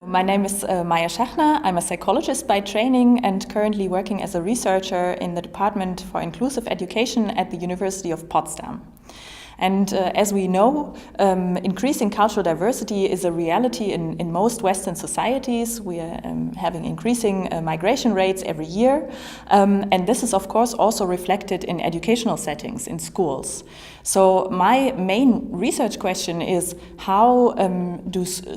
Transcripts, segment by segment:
My name is Maja Schachner. I'm a psychologist by training and currently working as a researcher in the Department for Inclusive Education at the University of Potsdam. And as we know, increasing cultural diversity is a reality in most Western societies. We are having increasing migration rates every year. And this is, of course, also reflected in educational settings in schools. So my main research question is how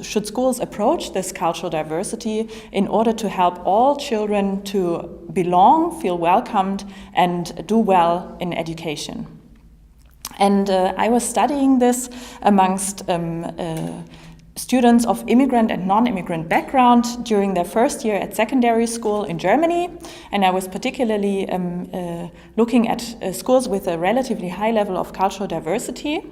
should schools approach this cultural diversity in order to help all children to belong, feel welcomed, and do well in education? And I was studying this amongst students of immigrant and non-immigrant background during their first year at secondary school in Germany. And I was particularly looking at schools with a relatively high level of cultural diversity.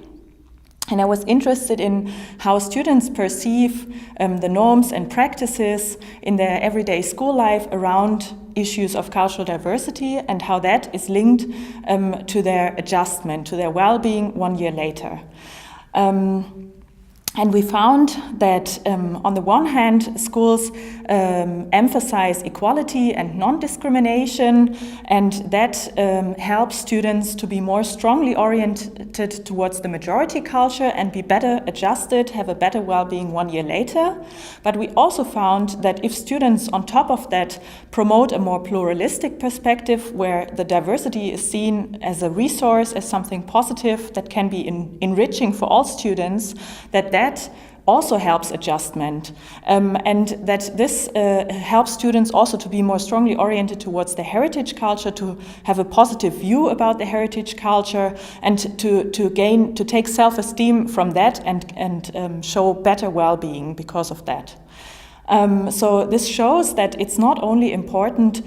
And I was interested in how students perceive the norms and practices in their everyday school life around issues of cultural diversity and how that is linked to their adjustment, to their well-being 1 year later. And we found that on the one hand, schools emphasize equality and non-discrimination, and that helps students to be more strongly oriented towards the majority culture and be better adjusted, have a better well-being 1 year later. But we also found that if students on top of that promote a more pluralistic perspective where the diversity is seen as a resource, as something positive that can be enriching for all students, that also helps adjustment, and that this helps students also to be more strongly oriented towards the heritage culture, to have a positive view about the heritage culture, and to take self-esteem from that and show better well-being because of that. So this shows that it's not only important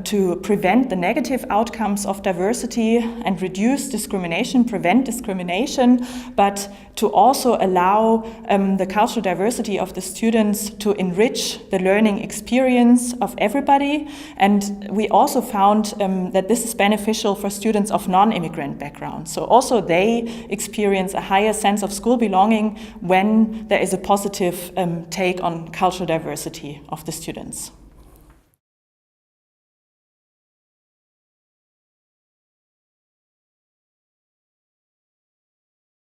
to prevent the negative outcomes of diversity and reduce discrimination, prevent discrimination, but to also allow the cultural diversity of the students to enrich the learning experience of everybody. And we also found that this is beneficial for students of non-immigrant backgrounds. So also they experience a higher sense of school belonging when there is a positive take on cultural diversity of the students.